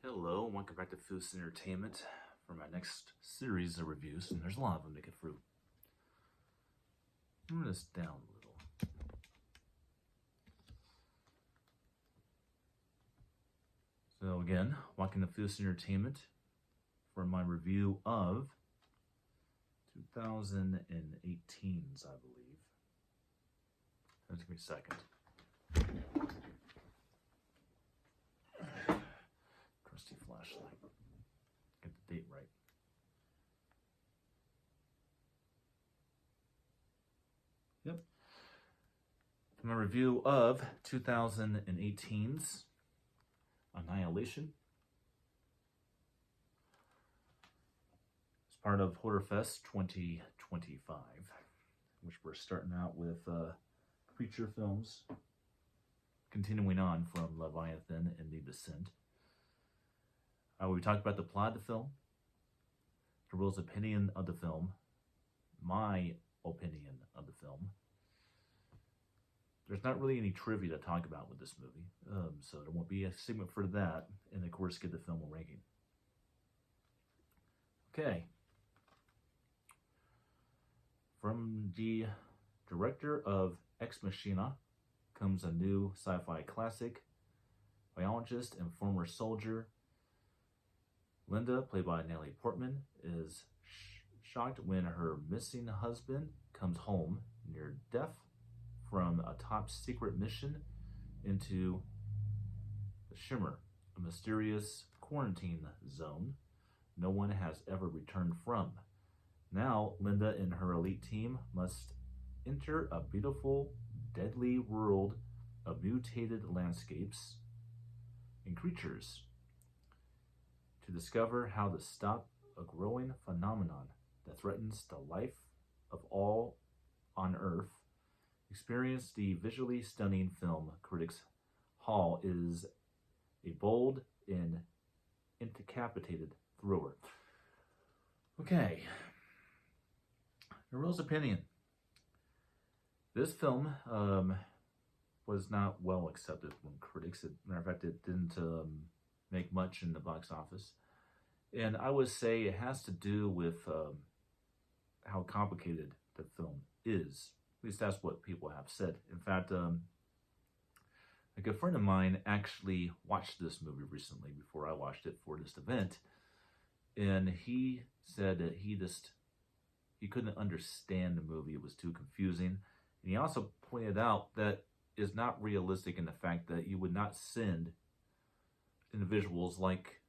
Hello, and welcome back to Foos Entertainment for my next series of reviews, and there's a lot of them to get through. Move this down a little. So again, welcome to Foos Entertainment for my review of 2018's, I believe. It'll take me a second. Trusty flashlight. Get the date right. Yep. My review of 2018's Annihilation. It's part of Horrorfest 2025, which we're starting out with creature films, continuing on from Leviathan and The Descent. We talked about the plot of the film, the Will's opinion of the film, my opinion of the film. There's not really any trivia to talk about with this movie, so there won't be a segment for that, and of course give the film a ranking. Okay. From the director of Ex Machina comes a new sci-fi classic. Biologist and former soldier Linda, played by Natalie Portman, is shocked when her missing husband comes home near death from a top secret mission into the Shimmer, a mysterious quarantine zone no one has ever returned from. Now, Linda and her elite team must enter a beautiful, deadly world of mutated landscapes and creatures to discover how to stop a growing phenomenon that threatens the life of all on Earth. Experience the visually stunning film Critics Hall is a bold and incapacitated thriller. Okay, the Will's opinion. This film was not well accepted from critics. As a matter of fact, it didn't make much in the box office. And I would say it has to do with how complicated the film is. At least that's what people have said. In fact, a good friend of mine actually watched this movie recently before I watched it for this event. And he said that he couldn't understand the movie. It was too confusing. And he also pointed out that it's not realistic in the fact that you would not send individuals like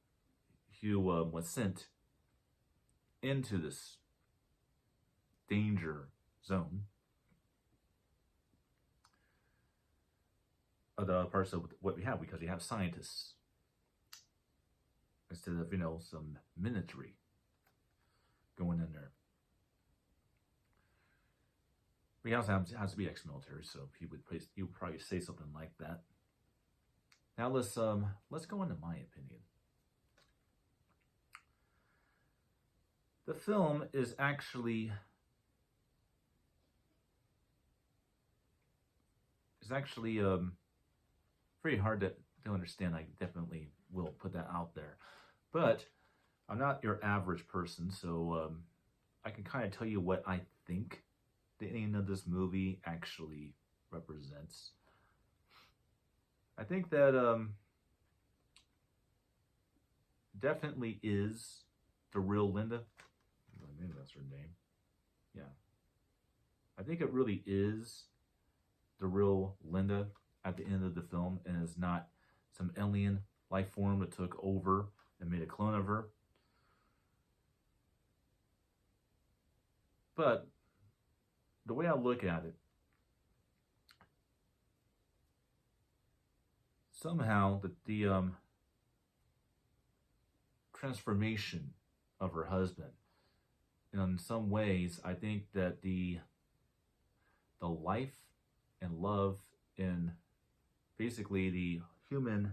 Hugh was sent into this danger zone of the parts of what we have, because we have scientists instead of, some military going in there. He also has to be ex-military, so he would probably say something like that. Now let's go into my opinion. The film is actually very hard to understand. I definitely will put that out there, but I'm not your average person, so I can kind of tell you what I think the ending of this movie actually represents. I think that definitely is the real Linda. Maybe that's her name. Yeah. I think it really is the real Linda at the end of the film, and is not some alien life form that took over and made a clone of her. But the way I look at it, somehow the transformation of her husband, in some ways, I think that the life and love and basically the human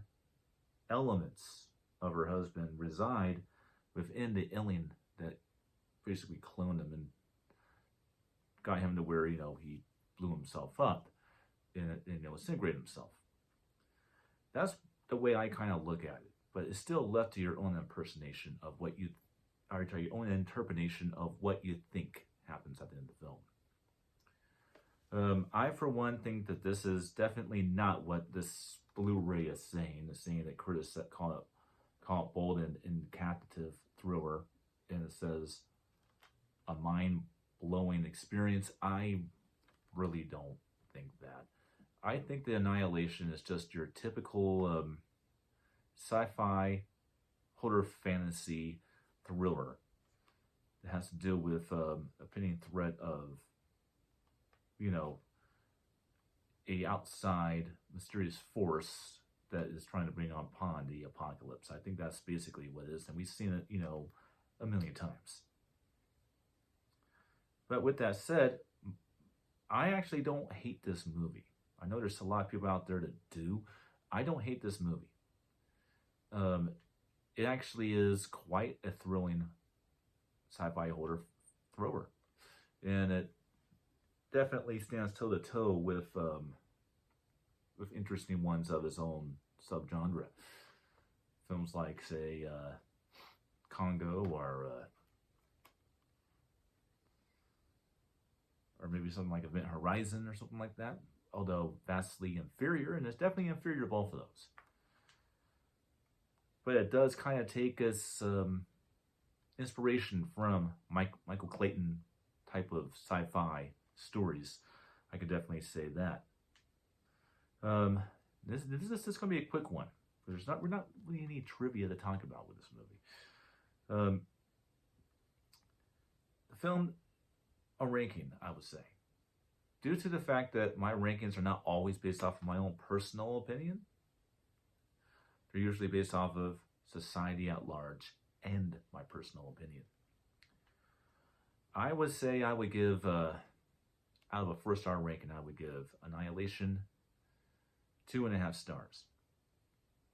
elements of her husband reside within the alien that basically cloned him and got him to where, he blew himself up and disintegrated himself. That's the way I kind of look at it. but it's still left to your own impersonation of what you, or your own interpretation of what you think happens at the end of the film. I, for one, think that this is definitely not what this Blu-ray is saying. It's saying that critics call it bold and indicative thriller, and it says a mind-blowing experience. I really don't think that. I think the Annihilation is just your typical sci-fi horror fantasy thriller that has to deal with a pending threat of, you know, a outside mysterious force that is trying to bring upon the apocalypse. I think that's basically what it is, and we've seen it, you know, a million times. But with that said, I actually don't hate this movie. I know there's a lot of people out there that do. I don't hate this movie. It actually is quite a thrilling sci-fi horror thriller, and it definitely stands toe to toe with interesting ones of its own subgenre. Films like, say, Congo, or maybe something like Event Horizon or something like that. Although vastly inferior, and it's definitely inferior to both of those. But it does kind of take us inspiration from Michael Clayton type of sci-fi stories. I could definitely say that. This is going to be a quick one. We're not really any trivia to talk about with this movie. The film, a ranking, I would say. Due to the fact that my rankings are not always based off of my own personal opinion, they're usually based off of society at large and my personal opinion. I would say I would give, out of a 4-star ranking, I would give Annihilation 2.5 stars,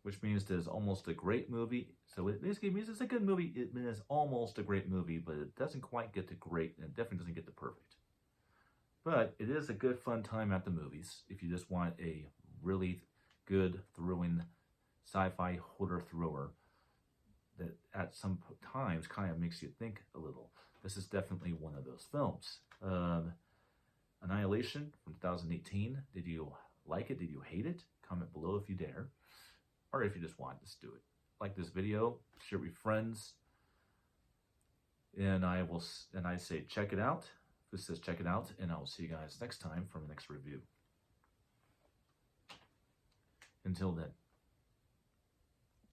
which means that it's almost a great movie. So it basically means it's a good movie. It is almost a great movie, but it doesn't quite get to great, and it definitely doesn't get to perfect. But it is a good, fun time at the movies if you just want a really good, thrilling sci-fi horror thriller that at some times kind of makes you think a little. This is definitely one of those films. Annihilation from 2018. Did you like it? Did you hate it? Comment below if you dare. Or if you just want, just do it. Like this video, share it with friends. And I say check it out. This says check it out, and I will see you guys next time for the next review. Until then.